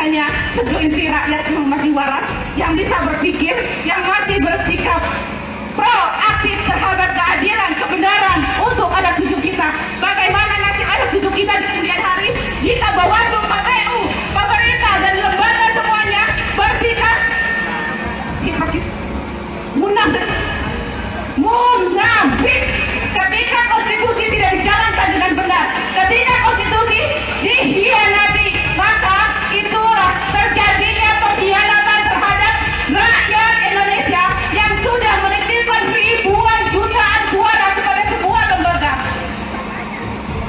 hanya segelintir rakyat yang masih waras, yang bisa berpikir, yang masih bersikap proaktif terhadap keadilan, kebenaran untuk anak cucu kita. Bagaimana nasib anak cucu kita di kemudian hari jika Bawaslu, KPU, pemerintah dan lembaga semuanya bersikap munafik ketika konstitusi tidak dijalankan dengan benar, ketika konstitusi dikhianati, maka itulah terjadinya pengkhianatan terhadap rakyat Indonesia yang sudah menitipkan ribuan jutaan suara kepada sebuah lembaga.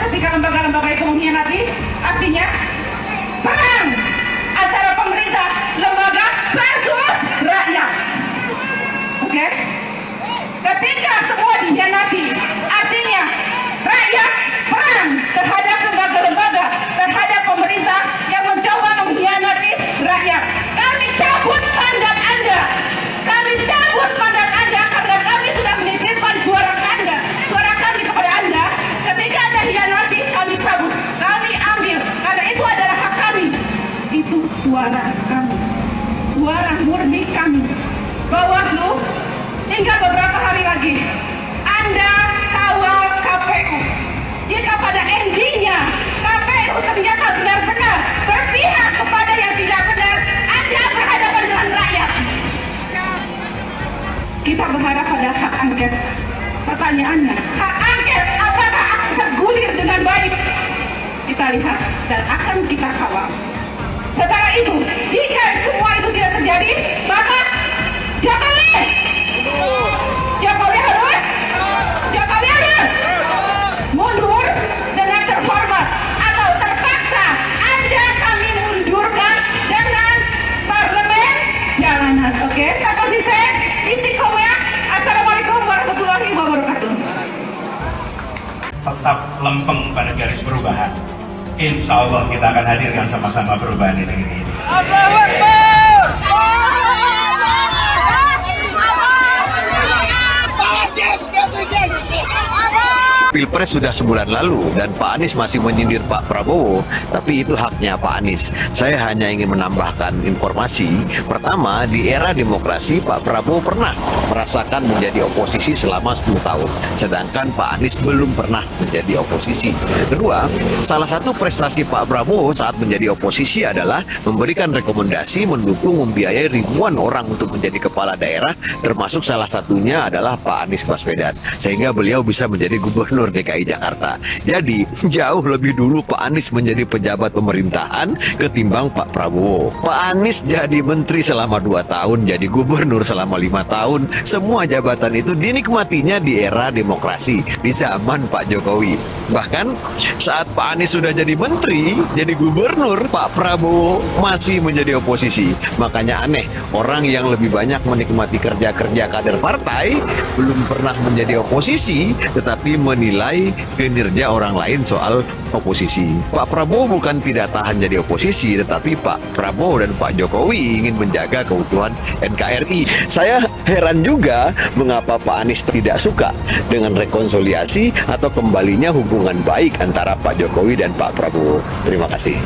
Ketika lembaga-lembaga itu mengkhianati, artinya perang antara pemerintah, lembaga versus rakyat. Oke? Ketika semua dikhianati, artinya rakyat perang terhadap lembaga-lembaga, terhadap pemerintah yang mencoba mengkhianati rakyat. Kami cabut mandat Anda. Kami cabut mandat Anda karena kami sudah menitipkan suara Anda, suara kami kepada Anda. Ketika Anda hianati, kami cabut, kami ambil, karena itu adalah hak kami. Itu suara kami, suara murni kami. Bawaslu, tinggal beberapa hari lagi Anda kawal KPU. Jika pada endingnya KPU ternyata benar-benar berpihak kepada yang tidak benar, Anda berhadapan dengan rakyat. Kita berharap pada hak angket. Pertanyaannya, hak angket apakah akan tergulir dengan baik? Kita lihat dan akan kita kawal. Setelah itu, jika semua itu tidak terjadi, maka Jokowi harus mundur dengan terhormat atau terpaksa Anda kami mundurkan dengan parlemen jalanan. Oke, tak konsisten. Intikomnya, assalamualaikum warahmatullahi wabarakatuh. Tetap lempeng pada garis perubahan. Insya Allah kita akan hadirkan sama-sama perubahan di negeri ini. Allahu Akbar. Pilpres sudah sebulan lalu dan Pak Anies masih menyindir Pak Prabowo, tapi itu haknya Pak Anies. Saya hanya ingin menambahkan informasi. Pertama, di era demokrasi Pak Prabowo pernah merasakan menjadi oposisi selama 10 tahun, sedangkan Pak Anies belum pernah menjadi oposisi. Kedua, salah satu prestasi Pak Prabowo saat menjadi oposisi adalah memberikan rekomendasi, mendukung, membiayai ribuan orang untuk menjadi kepala daerah, termasuk salah satunya adalah Pak Anies Baswedan, sehingga beliau bisa menjadi gubernur DKI Jakarta. Jadi jauh lebih dulu Pak Anies menjadi pejabat pemerintahan ketimbang Pak Prabowo. Pak Anies jadi menteri selama 2 tahun, jadi gubernur selama 5 tahun. Semua jabatan itu dinikmatinya di era demokrasi, di zaman Pak Jokowi. Bahkan saat Pak Anies sudah jadi menteri, jadi gubernur, Pak Prabowo masih menjadi oposisi. Makanya aneh, orang yang lebih banyak menikmati kerja-kerja kader partai belum pernah menjadi oposisi, tetapi menilai kinerja orang lain soal oposisi. Pak Prabowo bukan tidak tahan jadi oposisi, tetapi Pak Prabowo dan Pak Jokowi ingin menjaga keutuhan NKRI. Saya heran juga mengapa Pak Anies tidak suka dengan rekonsiliasi atau kembalinya hubungan baik antara Pak Jokowi dan Pak Prabowo. Terima kasih.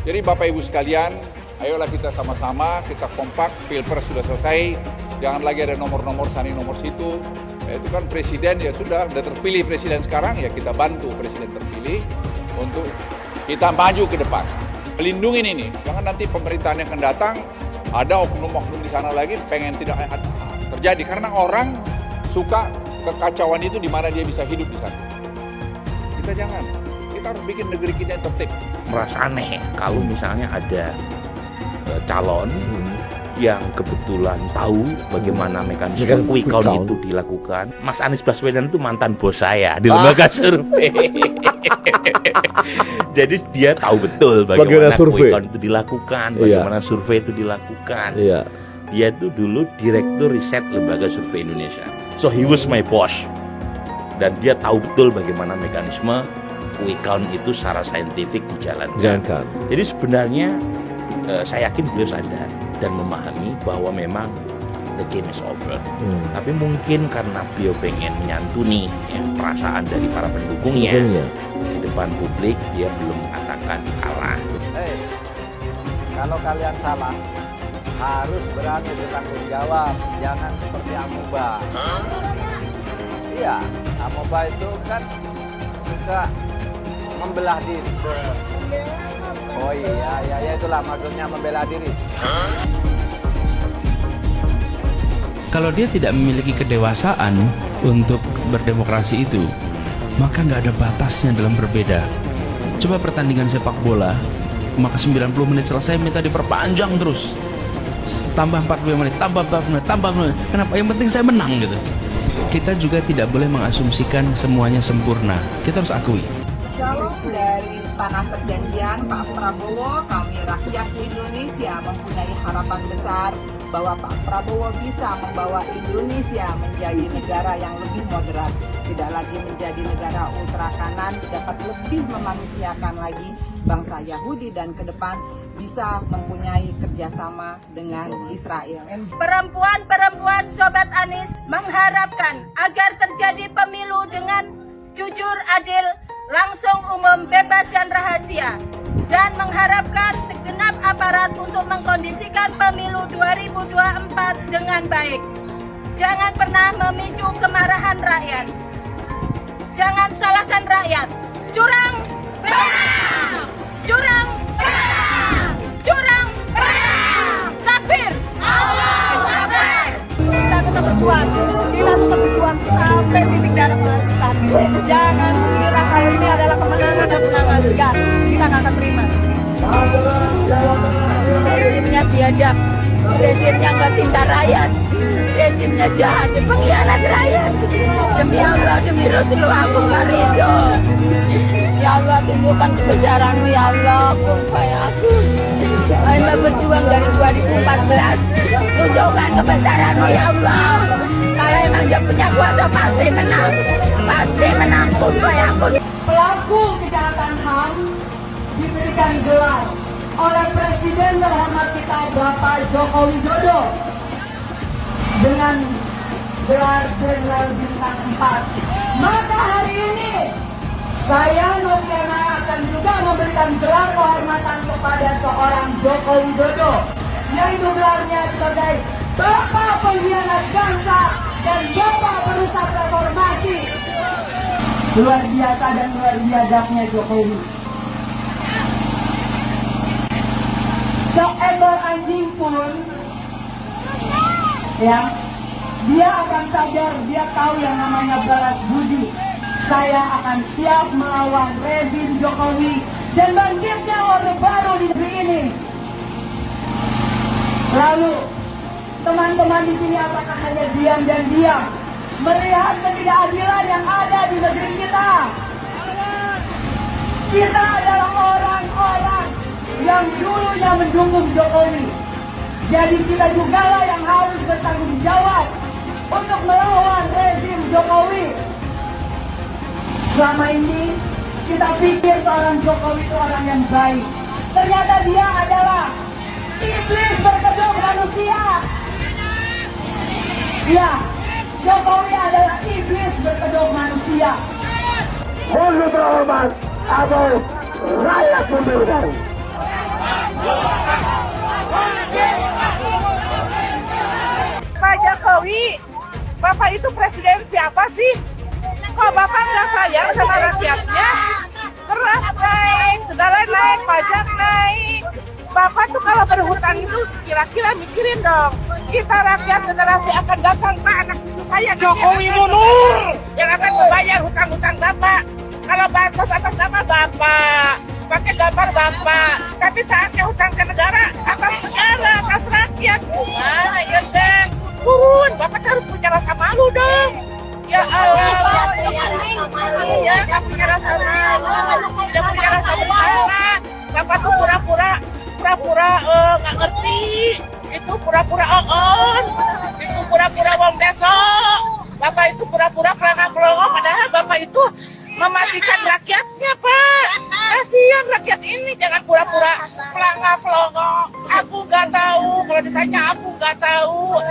Jadi Bapak Ibu sekalian, ayolah kita sama-sama, kita kompak, Pilpres sudah selesai, jangan lagi ada nomor-nomor sana nomor situ. Itu kan presiden ya sudah terpilih presiden sekarang, ya kita bantu presiden terpilih untuk kita maju ke depan. Melindungi ini, jangan nanti pemerintahan yang akan datang ada oknum-oknum di sana lagi pengen tidak terjadi, karena orang suka kekacauan itu di mana dia bisa hidup di sana. Kita jangan, kita harus bikin negeri kita yang tertib. Merasa aneh kalau misalnya ada calon yang kebetulan tahu bagaimana mekanisme quick count itu dilakukan. Mas Anies Baswedan itu mantan bos saya di lembaga survei. Jadi dia tahu betul bagaimana quick count itu dilakukan, bagaimana survei itu dilakukan. Dia itu dulu direktur riset lembaga survei Indonesia. So he was my boss. Dan dia tahu betul bagaimana mekanisme quick count itu secara saintifik dijalankan. Jadi sebenarnya saya yakin beliau sadar dan memahami bahwa memang the game is over. Tapi mungkin karena beliau pengen menyantuni ya, perasaan dari para pendukungnya di depan publik, dia belum mengatakan kalah. Kalau kalian salah, harus berani bertanggung jawab. Jangan seperti amoeba. Iya, amoeba itu kan suka membelah diri. Oh iya, ya itulah maksudnya membela diri. Kalau dia tidak memiliki kedewasaan untuk berdemokrasi itu, maka nggak ada batasnya dalam berbeda. Coba pertandingan sepak bola, maka 90 menit selesai minta diperpanjang terus. Tambah 45 menit, tambah 40 menit, tambah 40 menit. Kenapa? Yang penting saya menang gitu. Kita juga tidak boleh mengasumsikan semuanya sempurna. Kita harus akui. Shalom dari Tanah Perjanjian, Pak Prabowo, kami rakyat Indonesia mempunyai harapan besar bahwa Pak Prabowo bisa membawa Indonesia menjadi negara yang lebih moderat, tidak lagi menjadi negara ultra kanan, dapat lebih memanusiakan lagi bangsa Yahudi dan ke depan bisa mempunyai kerjasama dengan Israel. Perempuan-perempuan Sobat Anies mengharapkan agar terjadi pemilu dengan jujur, adil, langsung, umum, bebas, dan rahasia, dan mengharapkan segenap aparat untuk mengkondisikan pemilu 2024 dengan baik. Jangan pernah memicu kemarahan rakyat. Jangan salahkan rakyat. Curang, bang! Curang, bang! Curang, bang! Takbir! Allahu Akbar! Kita tetap berjuang sampai titik darah penghabisan. Jangan kira kalau ini adalah kemenangan dan kemenangan. Enggak, kita nggak akan terima. Rezimnya biadab, rezimnya nggak cinta rakyat, rezimnya jahat, pengkhianat rakyat. Demi Allah, demi Rasulullah, aku nggak ridho. Ya Allah, tunjukkan kebesaran-Mu, ya Allah, kumpai aku. Anda berjuang dari 2014, tunjukkan kebesaran-Mu, ya Allah. Kalau emang dia punya kuasa, pasti menang, kumpai aku. Pelaku kejahatan HAM diberikan gelar oleh Presiden terhormat kita Bapak Joko Widodo dengan gelar Jenderal Bintang 4. Maka hari ini saya Noviana akan juga memberikan gelar kehormatan kepada seorang Joko Widodo, yaitu gelarnya sebagai Bapak Pengkhianat Bangsa dan Bapak Perusak Reformasi. Luar biasa dan luar biadabnya Jokowi. Seekor anjing pun, ya, dia akan sadar, dia tahu yang namanya balas budi. Saya akan siap melawan rezim Jokowi dan bangkitnya Orde Baru di negeri ini. Lalu, teman-teman di sini apakah hanya diam dan diam melihat ketidakadilan yang ada di negeri kita? Kita adalah orang-orang yang dulunya mendukung Jokowi. Jadi kita jugalah yang harus bertanggung jawab untuk melawan rezim Jokowi. Selama ini kita pikir seorang Jokowi itu orang yang baik. Ternyata dia adalah iblis berkedok manusia. Ya, Jokowi adalah iblis berkedok manusia. Mohon terhormat atau rakyat memilih. Pak Jokowi, Bapak itu presiden siapa sih? Kok Bapak nggak sayang sama rakyatnya? Beras naik, segala naik, pajak naik. Bapak tuh kalau berhutang itu kira-kira mikirin dong. Kita rakyat generasi akan datang, Pak, anak cucu saya Jokowi mundur yang akan membayar hutang-hutang Bapak. Kalau bansos atas nama Bapak, pakai gambar Bapak, tapi saatnya hutang ke negara, atas negara, atas rakyat. Nah, ya deh, turun. Bapak harus punya rasa malu dong. Ya Allah, iya, nggak punya rasa malu, tidak punya rasa bersalah. Bapak tuh pura-pura nggak ngerti, itu pura-pura on, itu pura-pura wong besok. Bapak itu pura-pura pelangak-pelongok, padahal Bapak itu mematikan rakyatnya, Pak. Kasihan rakyat ini, jangan pura-pura pelangak-pelongok. Aku nggak tahu, kalau ditanya aku nggak tahu.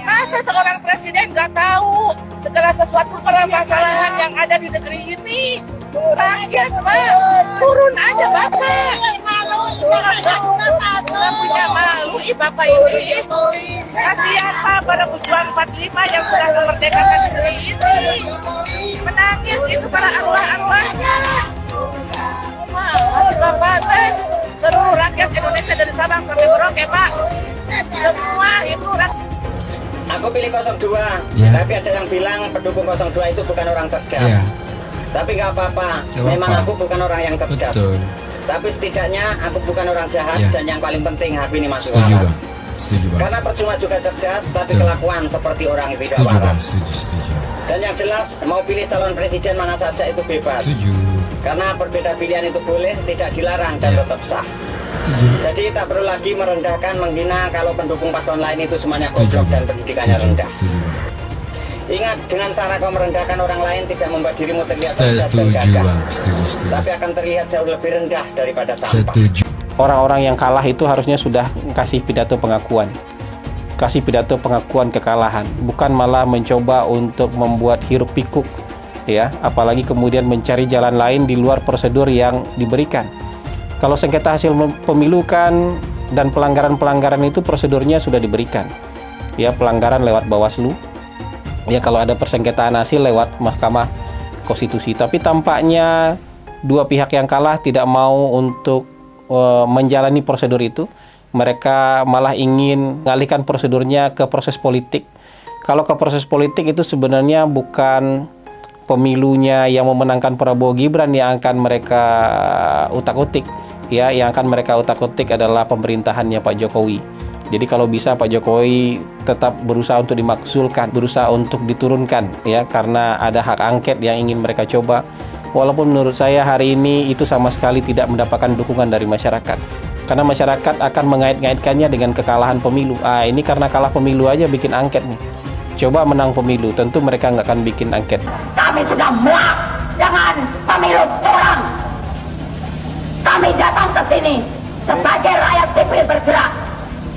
Masa seorang presiden nggak tahu segala sesuatu permasalahan yang ada di negeri ini? Rakyat, Pak, turun aja Bapak. Nggak punya malu, Bapak Ibu. Kasihan Pak para pejuang 45 yang sudah memerdekakan negeri ini. Menangis itu para arwah-arwahnya. Masih Bapak teh seluruh rakyat Indonesia dari Sabang sampai Merauke Pak. Semua itu rakyat. Aku pilih 02, tapi ada yang bilang pendukung 02 itu bukan orang cerdas. Tapi nggak apa-apa, memang aku bukan orang yang cerdas. Betul. Tapi setidaknya aku bukan orang jahat dan yang paling penting aku ini masuk Setuju, waras. Bang. Setuju, Bang. Karena percuma juga cerdas, tapi Betul. kelakuan seperti orang yang tidak Setuju, Bang. waras. Setuju. Dan yang jelas, mau pilih calon presiden mana saja itu bebas. Setuju. Karena berbeda pilihan itu boleh, tidak dilarang dan tetap sah. Jadi tak perlu lagi merendahkan, menghina kalau pendukung paslon lain itu semuanya goblok dan pendidikannya rendah. Setuju, Bang. Ingat, dengan cara kau merendahkan orang lain tidak membuat dirimu terlihat cerdas dan Setuju, gagah, Bang. Setuju. tapi akan terlihat jauh lebih rendah daripada sampah. Setuju. Orang-orang yang kalah itu harusnya sudah kasih pidato pengakuan. Kasih pidato pengakuan kekalahan, bukan malah mencoba untuk membuat hiruk pikuk, ya, apalagi kemudian mencari jalan lain di luar prosedur yang diberikan. Kalau sengketa hasil pemilu kan dan pelanggaran-pelanggaran itu prosedurnya sudah diberikan. Ya, pelanggaran lewat Bawaslu. Ya, kalau ada persengketaan hasil lewat Mahkamah Konstitusi. Tapi tampaknya dua pihak yang kalah tidak mau untuk menjalani prosedur itu. Mereka malah ingin mengalihkan prosedurnya ke proses politik. Kalau ke proses politik itu sebenarnya bukan pemilunya yang memenangkan Prabowo Gibran yang akan mereka utak-utik. Ya, yang akan mereka utak-utik adalah pemerintahannya Pak Jokowi. Jadi kalau bisa Pak Jokowi tetap berusaha untuk dimakzulkan, berusaha untuk diturunkan, ya, karena ada hak angket yang ingin mereka coba. Walaupun menurut saya hari ini itu sama sekali tidak mendapatkan dukungan dari masyarakat. Karena masyarakat akan mengait-ngaitkannya dengan kekalahan pemilu. Ini karena kalah pemilu aja bikin angket nih. Coba menang pemilu, tentu mereka nggak akan bikin angket. Kami sudah muak dengan pemilu curang. Kami datang ke sini sebagai rakyat sipil bergerak.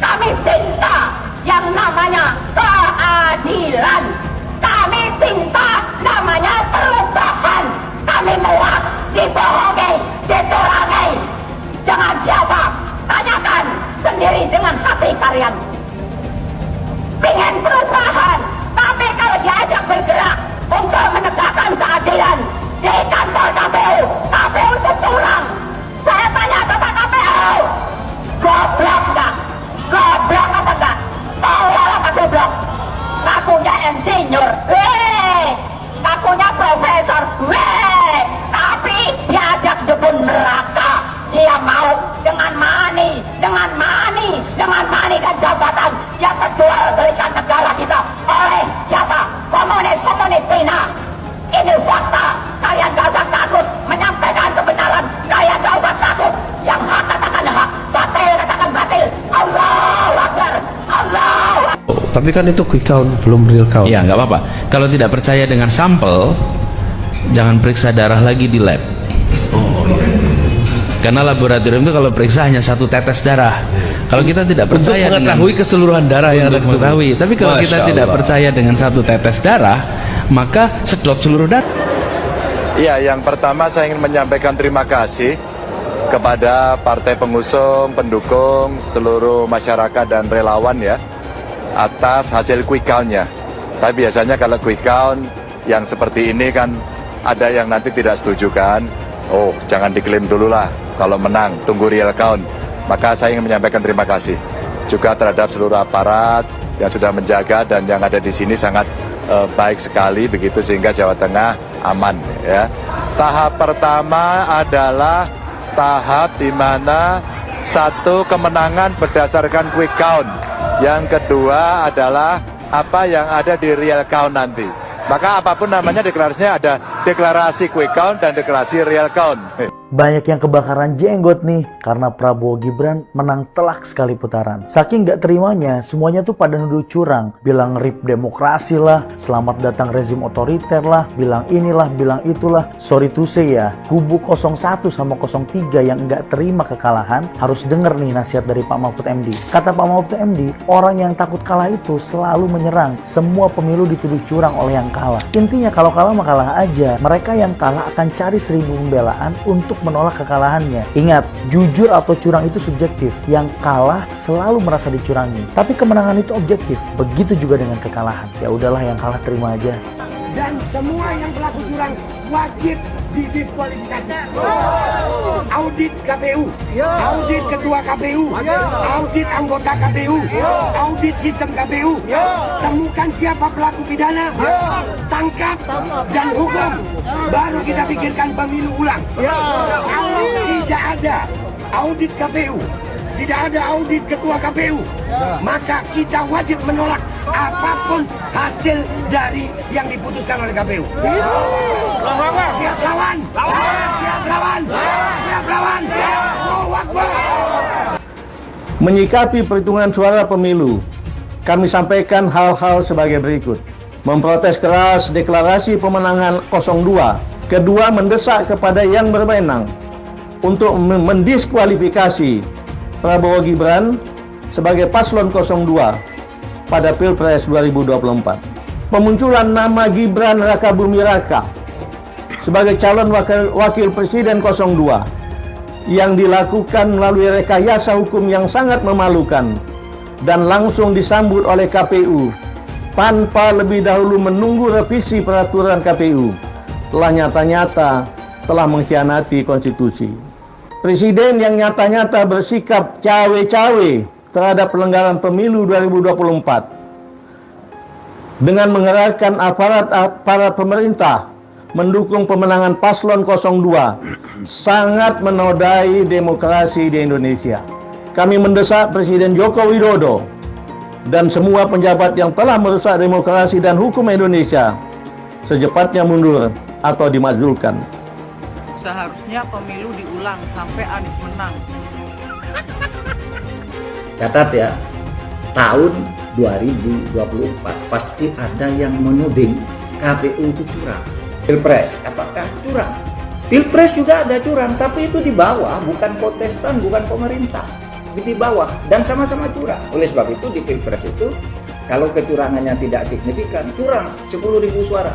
Kami cinta yang namanya keadilan. Kami cinta namanya perubahan. Kami muak dibohongi, dicurangi. Dengan siapa? Tanyakan sendiri dengan hati kalian. Pengen perubahan, tapi kalau diajak bergerak untuk menegakkan keadilan di kantor KPU, KPU itu curang. Saya tanya kepada KPU, goblok nggak? Goblok apa enggak? Tolol apa goblok? Ngakunya insinyur, ngakunya profesor, tapi diajak jebun neraka. Dia mau dengan money dan jabatan yang terjual belikan negara kita oleh siapa? Komunis Cina. Ini fakta. Kalian gak usah takut menyampaikan kebenaran. Kalian gak usah takut. Yang hak katakan hak, batil katakan batil. Allahu Akbar. Allahu Akbar. Tapi kan itu quick count, belum real count. Ya, nggak apa-apa. Kalau tidak percaya dengan sampel, jangan periksa darah lagi di lab. Karena laboratorium itu kalau periksa hanya satu tetes darah. Kalau kita tidak percaya untuk mengetahui keseluruhan darah yang ada mengetahui. Tapi kalau kita tidak percaya dengan satu tetes darah, maka sedot seluruh darah. Iya, yang pertama saya ingin menyampaikan terima kasih kepada partai pengusung, pendukung, seluruh masyarakat dan relawan ya atas hasil quick count-nya. Tapi biasanya kalau quick count yang seperti ini kan ada yang nanti tidak setuju kan. Oh, jangan diklaim dulu lah kalau menang, tunggu real count. Maka saya ingin menyampaikan terima kasih juga terhadap seluruh aparat yang sudah menjaga dan yang ada di sini sangat baik sekali begitu sehingga Jawa Tengah aman ya. Tahap pertama adalah tahap di mana satu kemenangan berdasarkan quick count. Yang kedua adalah apa yang ada di real count nanti. Maka apapun namanya deklarasinya ada deklarasi quick count dan deklarasi real count. Banyak yang kebakaran jenggot nih karena Prabowo Gibran menang telak sekali putaran. Saking gak terimanya, semuanya tuh pada nuduh curang. Bilang rip demokrasi lah, selamat datang rezim otoriter lah, bilang inilah, bilang itulah. Sorry to say ya, kubu 01 sama 03 yang gak terima kekalahan harus denger nih nasihat dari Pak Mahfud MD. Kata Pak Mahfud MD, orang yang takut kalah itu selalu menyerang. Semua pemilu dituduh curang oleh yang kalah. Intinya kalau kalah mah kalah aja. Mereka yang kalah akan cari 1000 pembelaan untuk untuk menolak kekalahannya. Ingat, jujur atau curang itu subjektif. Yang kalah selalu merasa dicurangi. Tapi kemenangan itu objektif. Begitu juga dengan kekalahan. Ya udahlah, yang kalah terima aja. Dan semua yang pelaku curang wajib didiskualifikasi. Audit KPU, audit ketua KPU, audit anggota KPU, audit sistem KPU. Temukan siapa pelaku pidana, tangkap dan hukum. Baru kita pikirkan pemilu ulang. Kalau tidak ada audit KPU, tidak ada audit ketua KPU, maka kita wajib menolak apapun hasil dari yang diputuskan oleh KPU. Siap lawan, siap lawan, siap lawan, Allahu Akbar. Menyikapi perhitungan suara pemilu, kami sampaikan hal-hal sebagai berikut. Memprotes keras deklarasi pemenangan 02. Kedua, mendesak kepada yang berwenang untuk mendiskualifikasi Prabowo Gibran sebagai paslon 02 pada Pilpres 2024. Pemunculan nama Gibran Rakabuming Raka sebagai calon wakil presiden 02 yang dilakukan melalui rekayasa hukum yang sangat memalukan dan langsung disambut oleh KPU tanpa lebih dahulu menunggu revisi peraturan KPU telah nyata-nyata telah mengkhianati konstitusi. Presiden yang nyata-nyata bersikap cawe-cawe terhadap pelanggaran pemilu 2024 dengan mengerahkan aparat pemerintah mendukung pemenangan paslon 02 sangat menodai demokrasi di Indonesia. Kami mendesak Presiden Joko Widodo dan semua penjabat yang telah merusak demokrasi dan hukum Indonesia secepatnya mundur atau dimakzulkan. Seharusnya pemilu diulang sampai Anies menang. Catat ya, tahun 2024 pasti ada yang menuding KPU itu curang. Pilpres, apakah curang? Pilpres juga ada curang, tapi itu di bawah, bukan kontestan, bukan pemerintah. Di bawah, dan sama-sama curang. Oleh sebab itu di Pilpres itu, kalau kecurangannya tidak signifikan, curang 10.000 suara.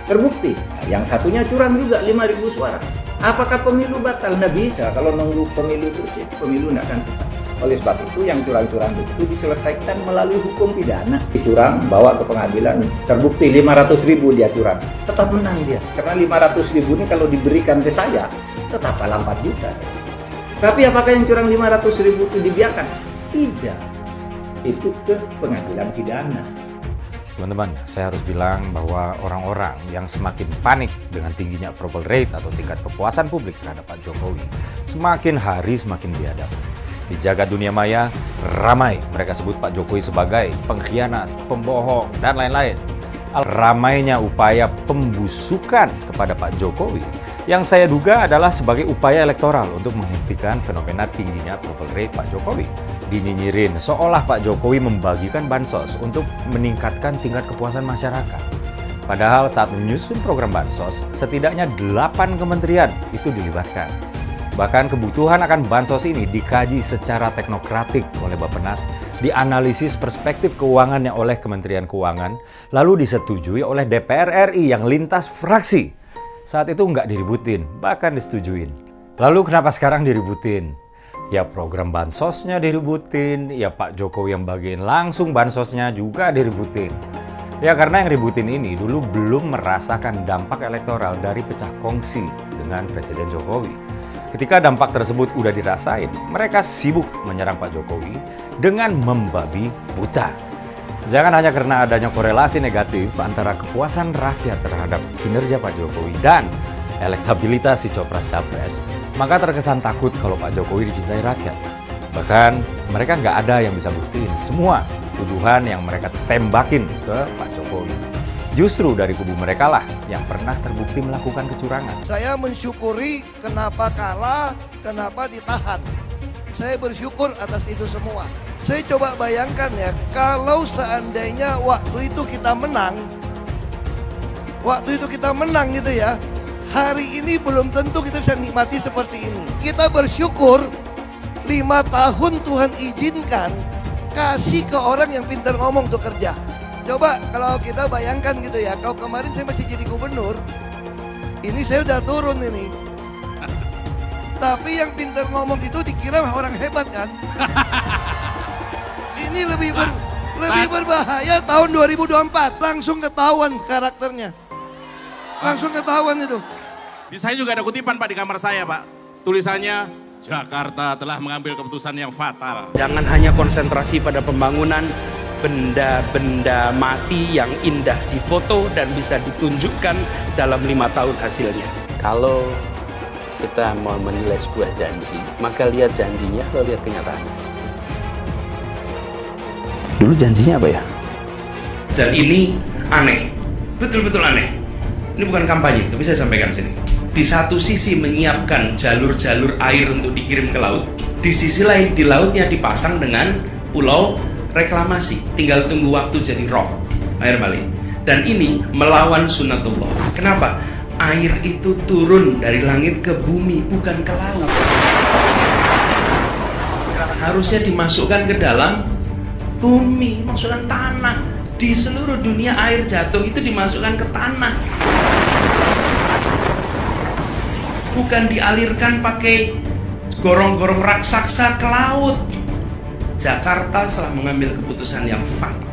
Terbukti, yang satunya curang juga 5.000 suara. Apakah pemilu batal? Nggak bisa, kalau nunggu pemilu bersih, pemilu nggak akan selesai. Oleh sebab itu yang curang-curang itu diselesaikan melalui hukum pidana. Curang, bawa ke pengadilan, terbukti 500.000 dia curang, tetap menang dia. Karena 500.000 ini kalau diberikan ke saya, tetap kalah 4 juta. Tapi apakah yang curang 500.000 itu dibiarkan? Tidak. Itu ke pengadilan pidana. Teman-teman, saya harus bilang bahwa orang-orang yang semakin panik dengan tingginya approval rate atau tingkat kepuasan publik terhadap Pak Jokowi, semakin hari semakin biadab. Di jagat dunia maya, ramai mereka sebut Pak Jokowi sebagai pengkhianat, pembohong, dan lain-lain. Ramainya upaya pembusukan kepada Pak Jokowi yang saya duga adalah sebagai upaya elektoral untuk menghentikan fenomena tingginya approval rate Pak Jokowi. Dinyinyirin seolah Pak Jokowi membagikan bansos untuk meningkatkan tingkat kepuasan masyarakat. Padahal saat menyusun program bansos, setidaknya 8 kementerian itu dilibatkan. Bahkan kebutuhan akan bansos ini dikaji secara teknokratik oleh Bappenas, dianalisis perspektif keuangannya oleh Kementerian Keuangan, lalu disetujui oleh DPR RI yang lintas fraksi. Saat itu nggak diributin, bahkan disetujuin. Lalu kenapa sekarang diributin? Ya program bansosnya diributin, ya Pak Jokowi yang bagiin langsung bansosnya juga diributin. Ya karena yang ributin ini dulu belum merasakan dampak elektoral dari pecah kongsi dengan Presiden Jokowi. Ketika dampak tersebut udah dirasain, mereka sibuk menyerang Pak Jokowi dengan membabi buta. Jangan hanya karena adanya korelasi negatif antara kepuasan rakyat terhadap kinerja Pak Jokowi dan elektabilitas si Copras-Capres, maka terkesan takut kalau Pak Jokowi dicintai rakyat. Bahkan mereka nggak ada yang bisa buktiin semua tuduhan yang mereka tembakin ke Pak Jokowi. Justru dari kubu mereka lah yang pernah terbukti melakukan kecurangan. Saya mensyukuri kenapa kalah, kenapa ditahan. Saya bersyukur atas itu semua. Saya coba bayangkan ya, kalau seandainya waktu itu kita menang gitu ya, hari ini belum tentu kita bisa nikmati seperti ini. Kita bersyukur 5 tahun Tuhan izinkan kasih ke orang yang pintar ngomong untuk kerja. Coba kalau kita bayangkan gitu ya, kalau kemarin saya masih jadi gubernur, ini saya udah turun ini. Tapi yang pintar ngomong itu dikira orang hebat kan? Ini lebih berbahaya tahun 2024. Langsung ketahuan karakternya. Langsung ketahuan itu. Di saya juga ada kutipan Pak di kamar saya Pak. Tulisannya, Jakarta telah mengambil keputusan yang fatal. Jangan hanya konsentrasi pada pembangunan benda-benda mati yang indah difoto dan bisa ditunjukkan dalam 5 tahun hasilnya. Kalau kita mau menilai sebuah janji, maka lihat janjinya atau lihat kenyataannya. Dulu janjinya apa ya? Dan ini aneh, betul-betul aneh. Ini bukan kampanye, tapi saya sampaikan di sini. Di satu sisi menyiapkan jalur-jalur air untuk dikirim ke laut, di sisi lain di lautnya dipasang dengan pulau reklamasi, tinggal tunggu waktu jadi rob, air balik. Dan ini melawan sunnatullah. Kenapa? Air itu turun dari langit ke bumi, bukan ke laut. Harusnya dimasukkan ke dalam bumi, masukkan tanah. Di seluruh dunia air jatuh itu dimasukkan ke tanah. Bukan dialirkan pakai gorong-gorong raksasa ke laut. Jakarta telah mengambil keputusan yang fatal.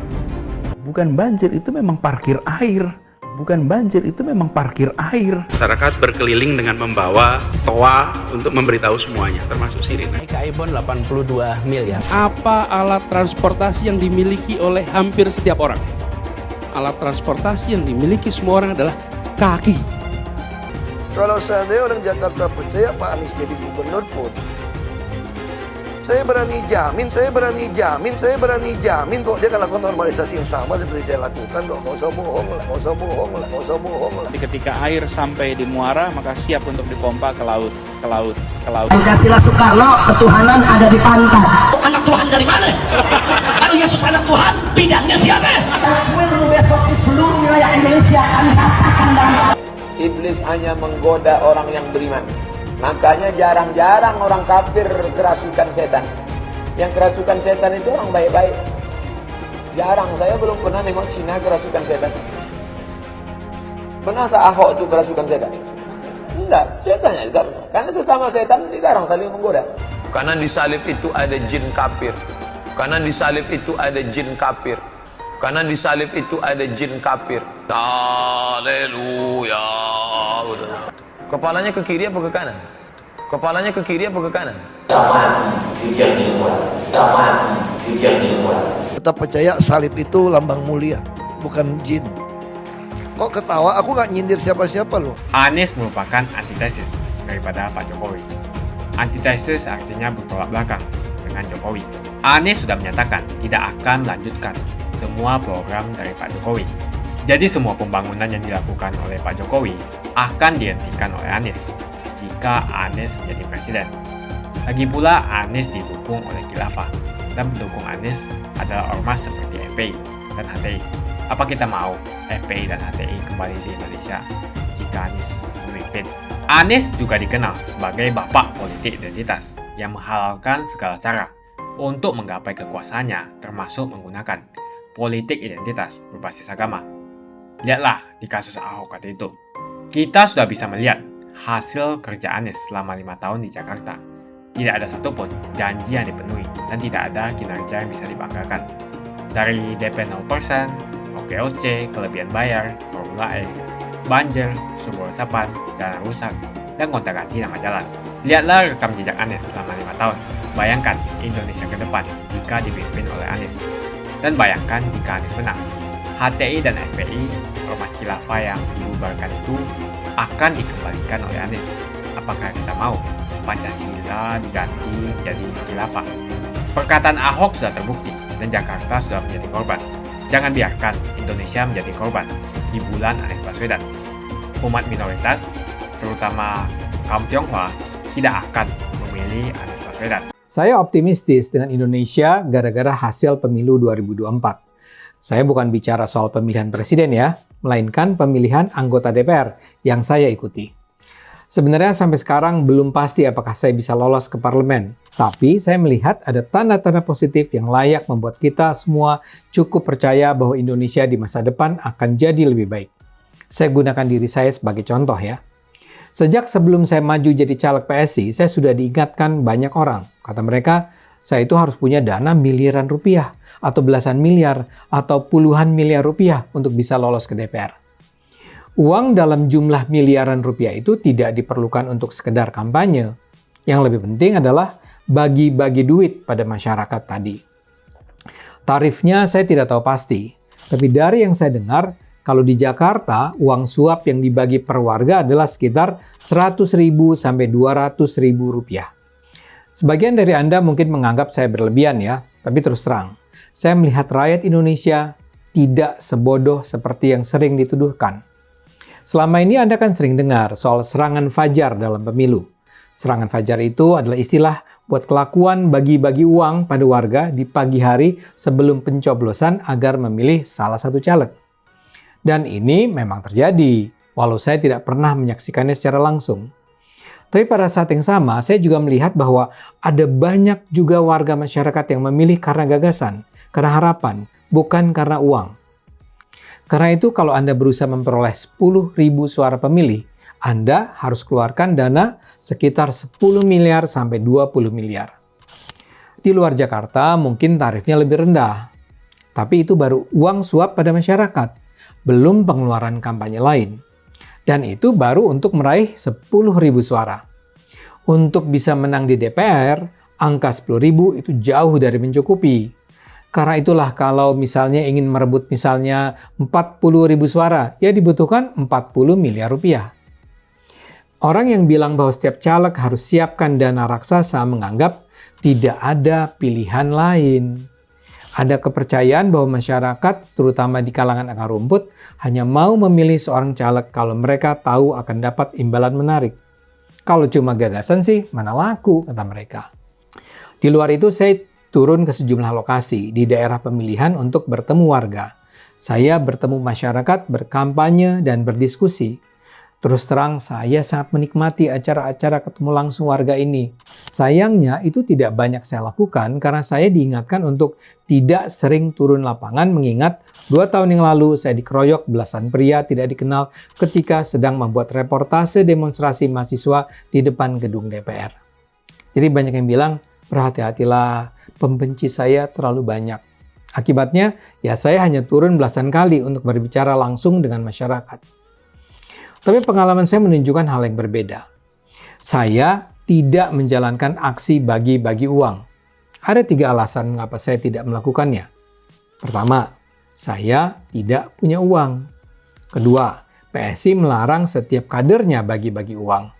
Bukan banjir, itu memang parkir air. Bukan banjir, itu memang parkir air. Masyarakat berkeliling dengan membawa toa untuk memberitahu semuanya, termasuk sirine. Ibon 82 miliar. Apa alat transportasi yang dimiliki oleh hampir setiap orang? Alat transportasi yang dimiliki semua orang adalah kaki. Kalau seandainya orang Jakarta percaya Pak Anies jadi gubernur pun, saya berani jamin kok dia akan lakukan normalisasi yang sama seperti saya lakukan kok. Gak usah bohong lah. Ketika air sampai di muara, maka siap untuk dipompa ke laut. Pancasila Soekarno, ketuhanan ada di pantai. Anak Tuhan dari mana? Kalau Yesus anak Tuhan, bidangnya siapa? Besok di seluruh wilayah Indonesia kami katakan dan Iblis hanya menggoda orang yang beriman. Makanya jarang-jarang orang kafir kerasukan setan. Yang kerasukan setan itu orang baik-baik. Jarang, saya belum pernah nengok Cina kerasukan setan. Pernahkah Ahok itu kerasukan setan? Enggak, setannya juga. Karena sesama setan dilarang saling menggoda. Karena di salib itu ada jin kafir. Karena di salib itu ada jin kafir. Karena di salib itu ada jin kafir. Haleluya. Kepalanya ke kiri apa ke kanan? Kepalanya ke kiri apa ke kanan? Tetap percaya salib itu lambang mulia, bukan jin. Kok ketawa? Aku nggak nyindir siapa-siapa loh. Anies merupakan antitesis daripada Pak Jokowi. Antitesis artinya bertolak belakang dengan Jokowi. Anies sudah menyatakan tidak akan melanjutkan semua program dari Pak Jokowi. Jadi semua pembangunan yang dilakukan oleh Pak Jokowi akan dihentikan oleh Anies jika Anies menjadi presiden. Lagi pula Anies didukung oleh khilafah dan pendukung Anies adalah ormas seperti FPI dan HTI. Apa kita mau FPI dan HTI kembali di Indonesia jika Anies memimpin? Anies juga dikenal sebagai bapak politik identitas yang menghalalkan segala cara untuk menggapai kekuasaannya, termasuk menggunakan politik identitas berbasis agama. Lihatlah di kasus Ahok waktu itu. Kita sudah bisa melihat hasil kerja Anies selama 5 tahun di Jakarta. Tidak ada satupun janji yang dipenuhi dan tidak ada kinerja yang bisa dibanggakan. Dari DP 0%, OKOC, kelebihan bayar, Formula E, banjir, sumber resapan, jalan rusak, dan gonta-ganti nama jalan. Lihatlah rekam jejak Anies selama 5 tahun. Bayangkan Indonesia ke depan jika dipimpin oleh Anies. Dan bayangkan jika Anies menang. HTI dan FPI, ormas khilafah yang dibubarkan itu akan dikembalikan oleh Anies. Apakah kita mau Pancasila diganti jadi khilafah? Perkataan Ahok sudah terbukti dan Jakarta sudah menjadi korban. Jangan biarkan Indonesia menjadi korban kibulan Anies Baswedan. Umat minoritas, terutama kaum Tionghoa, tidak akan memilih Anies Baswedan. Saya optimistis dengan Indonesia gara-gara hasil pemilu 2024. Saya bukan bicara soal pemilihan presiden ya, melainkan pemilihan anggota DPR yang saya ikuti. Sebenarnya sampai sekarang belum pasti apakah saya bisa lolos ke parlemen. Tapi saya melihat ada tanda-tanda positif yang layak membuat kita semua cukup percaya bahwa Indonesia di masa depan akan jadi lebih baik. Saya gunakan diri saya sebagai contoh ya. Sejak sebelum saya maju jadi caleg PSI, saya sudah diingatkan banyak orang. Kata mereka, saya itu harus punya dana miliaran rupiah, atau belasan miliar, atau puluhan miliar rupiah untuk bisa lolos ke DPR. Uang dalam jumlah miliaran rupiah itu tidak diperlukan untuk sekedar kampanye. Yang lebih penting adalah bagi-bagi duit pada masyarakat tadi. Tarifnya saya tidak tahu pasti, tapi dari yang saya dengar, kalau di Jakarta, uang suap yang dibagi per warga adalah sekitar 100.000 sampai 200.000 rupiah. Sebagian dari Anda mungkin menganggap saya berlebihan ya, tapi terus terang, saya melihat rakyat Indonesia tidak sebodoh seperti yang sering dituduhkan. Selama ini Anda kan sering dengar soal serangan fajar dalam pemilu. Serangan fajar itu adalah istilah buat kelakuan bagi-bagi uang pada warga di pagi hari sebelum pencoblosan agar memilih salah satu caleg. Dan ini memang terjadi, walau saya tidak pernah menyaksikannya secara langsung. Tapi pada saat yang sama, saya juga melihat bahwa ada banyak juga warga masyarakat yang memilih karena gagasan, karena harapan, bukan karena uang. Karena itu kalau Anda berusaha memperoleh 10.000 suara pemilih, Anda harus keluarkan dana sekitar 10 miliar sampai 20 miliar. Di luar Jakarta mungkin tarifnya lebih rendah, tapi itu baru uang suap pada masyarakat, belum pengeluaran kampanye lain. Dan itu baru untuk meraih 10.000 suara. Untuk bisa menang di DPR, angka 10.000 itu jauh dari mencukupi. Karena itulah kalau misalnya ingin merebut misalnya 40.000 suara, ya dibutuhkan 40 miliar rupiah. Orang yang bilang bahwa setiap caleg harus siapkan dana raksasa menganggap tidak ada pilihan lain. Ada kepercayaan bahwa masyarakat, terutama di kalangan akar rumput, hanya mau memilih seorang caleg kalau mereka tahu akan dapat imbalan menarik. Kalau cuma gagasan sih, mana laku, kata mereka. Di luar itu, saya turun ke sejumlah lokasi di daerah pemilihan untuk bertemu warga. Saya bertemu masyarakat, berkampanye, dan berdiskusi. Terus terang, saya sangat menikmati acara-acara ketemu langsung warga ini. Sayangnya, itu tidak banyak saya lakukan karena saya diingatkan untuk tidak sering turun lapangan mengingat 2 tahun yang lalu saya dikeroyok belasan pria tidak dikenal ketika sedang membuat reportase demonstrasi mahasiswa di depan gedung DPR. Jadi banyak yang bilang, berhati-hatilah, pembenci saya terlalu banyak. Akibatnya, ya saya hanya turun belasan kali untuk berbicara langsung dengan masyarakat. Tapi pengalaman saya menunjukkan hal yang berbeda. Saya tidak menjalankan aksi bagi-bagi uang. Ada 3 alasan mengapa saya tidak melakukannya. Pertama, saya tidak punya uang. Kedua, PSI melarang setiap kadernya bagi-bagi uang.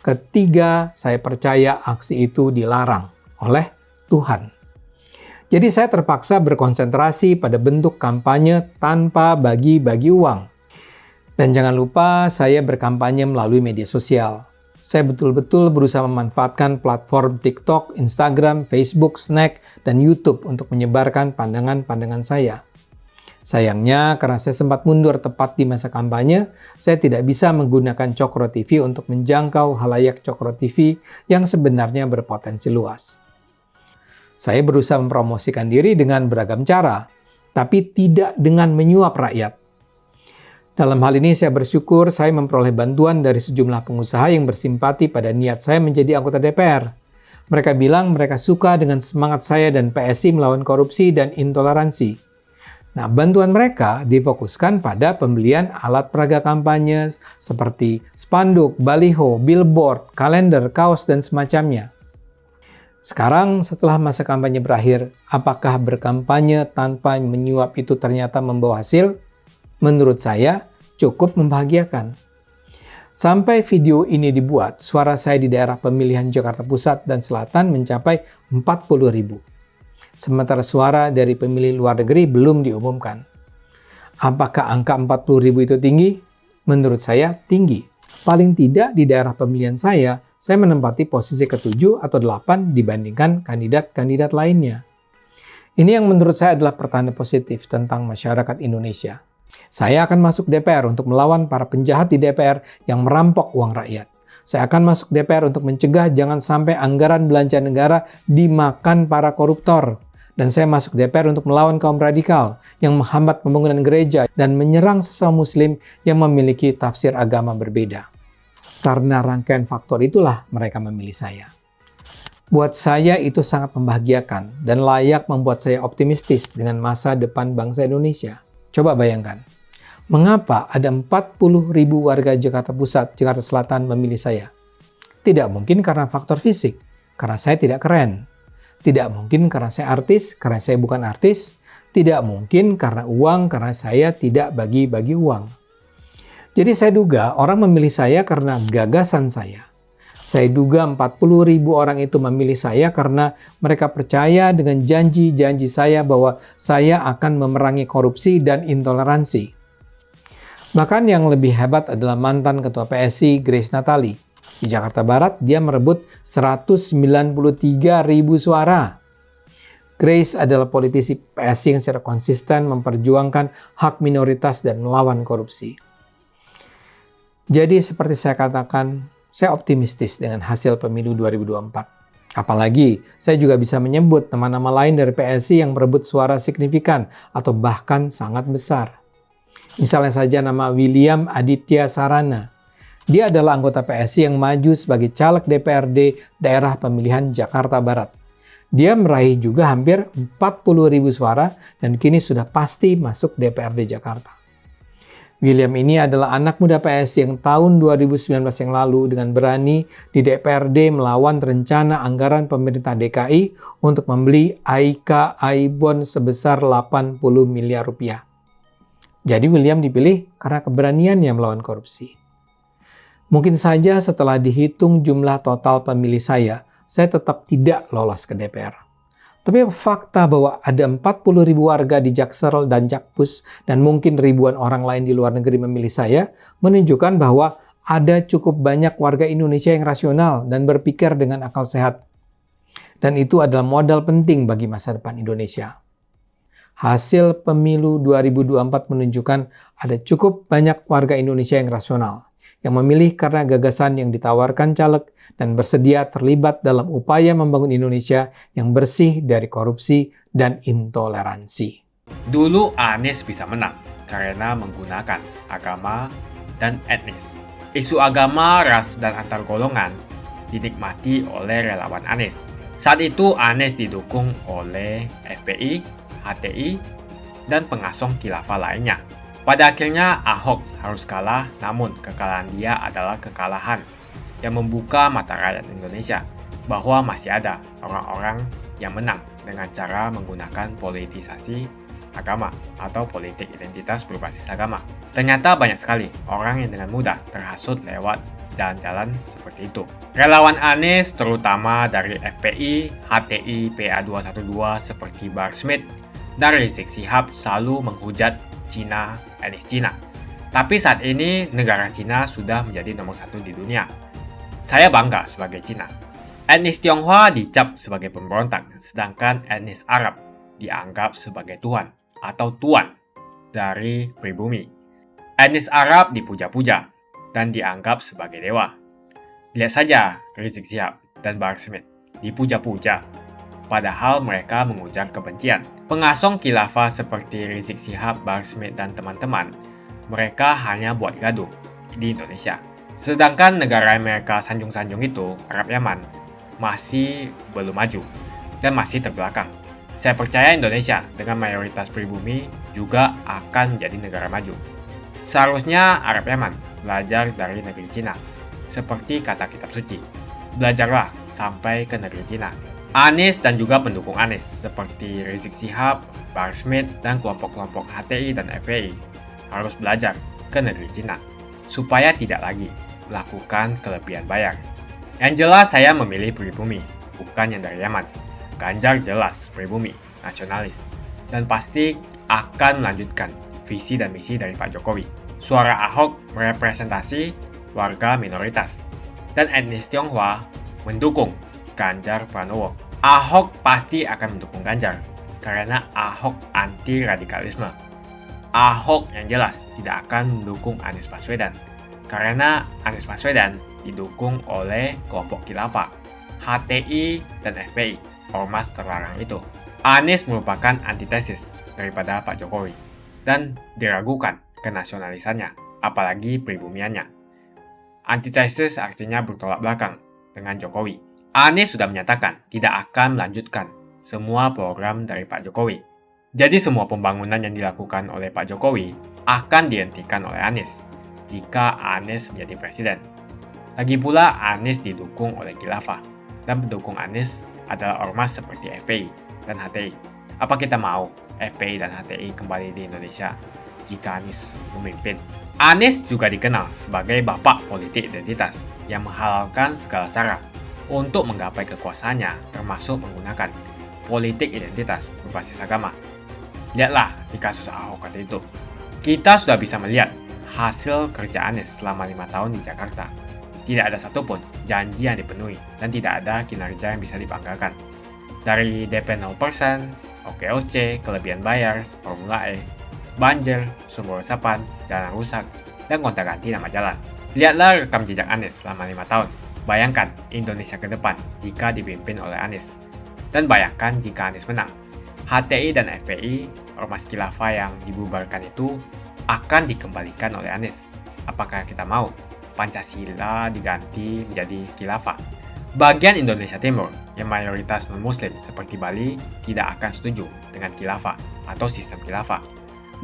Ketiga, saya percaya aksi itu dilarang oleh Tuhan. Jadi saya terpaksa berkonsentrasi pada bentuk kampanye tanpa bagi-bagi uang. Dan jangan lupa saya berkampanye melalui media sosial. Saya betul-betul berusaha memanfaatkan platform TikTok, Instagram, Facebook, Snack, dan YouTube untuk menyebarkan pandangan-pandangan saya. Sayangnya, karena saya sempat mundur tepat di masa kampanye, saya tidak bisa menggunakan Cokro TV untuk menjangkau halayak Cokro TV yang sebenarnya berpotensi luas. Saya berusaha mempromosikan diri dengan beragam cara, tapi tidak dengan menyuap rakyat. Dalam hal ini saya bersyukur saya memperoleh bantuan dari sejumlah pengusaha yang bersimpati pada niat saya menjadi anggota DPR. Mereka bilang mereka suka dengan semangat saya dan PSI melawan korupsi dan intoleransi. Nah, bantuan mereka difokuskan pada pembelian alat peraga kampanye seperti spanduk, baliho, billboard, kalender, kaos, dan semacamnya. Sekarang setelah masa kampanye berakhir, apakah berkampanye tanpa menyuap itu ternyata membawa hasil? Menurut saya, cukup membahagiakan. Sampai video ini dibuat, suara saya di daerah pemilihan Jakarta Pusat dan Selatan mencapai 40.000. Sementara suara dari pemilih luar negeri belum diumumkan. Apakah angka 40.000 itu tinggi? Menurut saya tinggi. Paling tidak di daerah pemilihan saya menempati posisi ke-7 atau 8 dibandingkan kandidat-kandidat lainnya. Ini yang menurut saya adalah pertanda positif tentang masyarakat Indonesia. Saya akan masuk DPR untuk melawan para penjahat di DPR yang merampok uang rakyat. Saya akan masuk DPR untuk mencegah jangan sampai anggaran belanja negara dimakan para koruptor. Dan saya masuk DPR untuk melawan kaum radikal yang menghambat pembangunan gereja dan menyerang sesama muslim yang memiliki tafsir agama berbeda. Karena rangkaian faktor itulah mereka memilih saya. Buat saya itu sangat membahagiakan dan layak membuat saya optimistis dengan masa depan bangsa Indonesia. Coba bayangkan, mengapa ada 40.000 warga Jakarta Pusat, Jakarta Selatan memilih saya? Tidak mungkin karena faktor fisik, karena saya tidak keren. Tidak mungkin karena saya artis, karena saya bukan artis. Tidak mungkin karena uang, karena saya tidak bagi-bagi uang. Jadi saya duga orang memilih saya karena gagasan saya. Saya duga 40.000 orang itu memilih saya karena mereka percaya dengan janji-janji saya bahwa saya akan memerangi korupsi dan intoleransi. Bahkan yang lebih hebat adalah mantan Ketua PSI Grace Natali. Di Jakarta Barat dia merebut 193.000 suara. Grace adalah politisi PSI yang secara konsisten memperjuangkan hak minoritas dan melawan korupsi. Jadi seperti saya katakan, saya optimistis dengan hasil pemilu 2024. Apalagi saya juga bisa menyebut nama-nama lain dari PSI yang merebut suara signifikan atau bahkan sangat besar. Misalnya saja nama William Aditya Sarana. Dia adalah anggota PSI yang maju sebagai caleg DPRD daerah pemilihan Jakarta Barat. Dia meraih juga hampir 40.000 suara dan kini sudah pasti masuk DPRD Jakarta. William ini adalah anak muda PSI yang tahun 2019 yang lalu dengan berani di DPRD melawan rencana anggaran pemerintah DKI untuk membeli AIKA bond sebesar 80 miliar rupiah. Jadi William dipilih karena keberaniannya melawan korupsi. Mungkin saja setelah dihitung jumlah total pemilih saya tetap tidak lolos ke DPR. Tapi fakta bahwa ada 40.000 warga di Jaksel dan Jakpus dan mungkin ribuan orang lain di luar negeri memilih saya menunjukkan bahwa ada cukup banyak warga Indonesia yang rasional dan berpikir dengan akal sehat. Dan itu adalah modal penting bagi masa depan Indonesia. Hasil pemilu 2024 menunjukkan ada cukup banyak warga Indonesia yang rasional, yang memilih karena gagasan yang ditawarkan caleg dan bersedia terlibat dalam upaya membangun Indonesia yang bersih dari korupsi dan intoleransi. Dulu Anies bisa menang karena menggunakan agama dan etnis. Isu agama, ras, dan antar golongan dinikmati oleh relawan Anies. Saat itu Anies didukung oleh FPI, HTI, dan pengasong khilafah lainnya. Pada akhirnya Ahok harus kalah, namun kekalahan dia adalah kekalahan yang membuka mata rakyat Indonesia bahwa masih ada orang-orang yang menang dengan cara menggunakan politisasi agama atau politik identitas berbasis agama. Ternyata banyak sekali orang yang dengan mudah terhasut lewat jalan-jalan seperti itu. Relawan Anies terutama dari FPI, HTI, PA212 seperti Bahar Smith dan Rizik Syihab selalu menghujat Cina, etnis Cina. Tapi saat ini negara Cina sudah menjadi nomor 1 di dunia. Saya bangga sebagai Cina. Etnis Tionghoa dicap sebagai pemberontak, sedangkan etnis Arab dianggap sebagai Tuhan atau tuan dari pribumi. Etnis Arab dipuja-puja dan dianggap sebagai dewa. Lihat saja Rizik Syihab dan Bahar Smith dipuja-puja, padahal mereka mengujar kebencian. Pengasong khilafah seperti Rizik Syihab, Bahar Smith, dan teman-teman, mereka hanya buat gaduh di Indonesia. Sedangkan negara yang mereka sanjung-sanjung itu, Arab Yaman, masih belum maju dan masih terbelakang. Saya percaya Indonesia dengan mayoritas pribumi juga akan menjadi negara maju. Seharusnya Arab Yaman belajar dari negeri Cina, seperti kata kitab suci. Belajarlah sampai ke negeri Cina. Anies dan juga pendukung Anies seperti Rizik Syihab, Bahar Smith, dan kelompok-kelompok HTI dan FPI harus belajar ke negeri Cina supaya tidak lagi melakukan kelebihan bayar. Yang jelas saya memilih pribumi, bukan yang dari Yaman. Ganjar jelas pribumi, nasionalis, dan pasti akan melanjutkan visi dan misi dari Pak Jokowi. Suara Ahok merepresentasi warga minoritas, dan etnis Tionghoa mendukung Ganjar Pranowo. Ahok pasti akan mendukung Ganjar, karena Ahok anti radikalisme. Ahok yang jelas tidak akan mendukung Anies Baswedan, karena Anies Baswedan didukung oleh kelompok khilafah, HTI, dan FPI, ormas terlarang itu. Anies merupakan antitesis daripada Pak Jokowi, dan diragukan kenasionalisannya, apalagi pribumiannya. Antitesis artinya bertolak belakang dengan Jokowi. Anies sudah menyatakan tidak akan melanjutkan semua program dari Pak Jokowi. Jadi semua pembangunan yang dilakukan oleh Pak Jokowi akan dihentikan oleh Anies jika Anies menjadi presiden. Lagi pula Anies didukung oleh khilafah dan pendukung Anies adalah ormas seperti FPI dan HTI. Apa kita mau FPI dan HTI kembali di Indonesia jika Anies memimpin? Anies juga dikenal sebagai bapak politik identitas yang menghalalkan segala cara untuk menggapai kekuasaannya, termasuk menggunakan politik identitas berbasis agama. Lihatlah di kasus Ahok waktu itu. Kita sudah bisa melihat hasil kerja Anies selama 5 tahun di Jakarta. Tidak ada satupun janji yang dipenuhi dan tidak ada kinerja yang bisa dibanggakan. Dari DP 0%, OKOC, kelebihan bayar, Formula E, banjir, sumber resapan, jalan rusak, dan gonta-ganti nama jalan. Lihatlah rekam jejak Anies selama 5 tahun. Bayangkan Indonesia ke depan jika dipimpin oleh Anies. Dan bayangkan jika Anies menang. HTI dan FPI, ormas khilafah yang dibubarkan itu akan dikembalikan oleh Anies. Apakah kita mau Pancasila diganti menjadi khilafah? Bagian Indonesia Timur yang mayoritas non-muslim seperti Bali tidak akan setuju dengan khilafah atau sistem khilafah.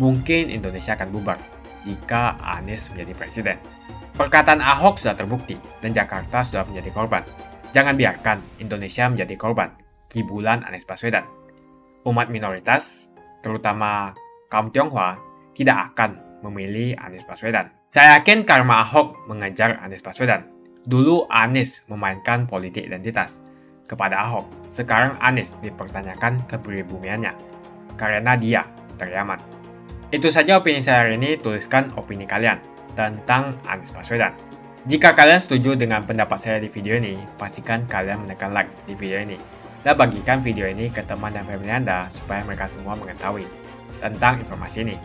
Mungkin Indonesia akan bubar jika Anies menjadi presiden. Perkataan Ahok sudah terbukti dan Jakarta sudah menjadi korban. Jangan biarkan Indonesia menjadi korban kibulan Anies Baswedan. Umat minoritas, terutama kaum Tionghoa, tidak akan memilih Anies Baswedan. Saya yakin karma Ahok mengejar Anies Baswedan. Dulu Anies memainkan politik identitas kepada Ahok. Sekarang Anies dipertanyakan kepribumiannya karena dia teriaman. Itu saja opini saya hari ini. Tuliskan opini kalian tentang Anies Baswedan. Jika kalian setuju dengan pendapat saya di video ini, pastikan kalian menekan like di video ini. Dan bagikan video ini ke teman dan family Anda supaya mereka semua mengetahui tentang informasi ini.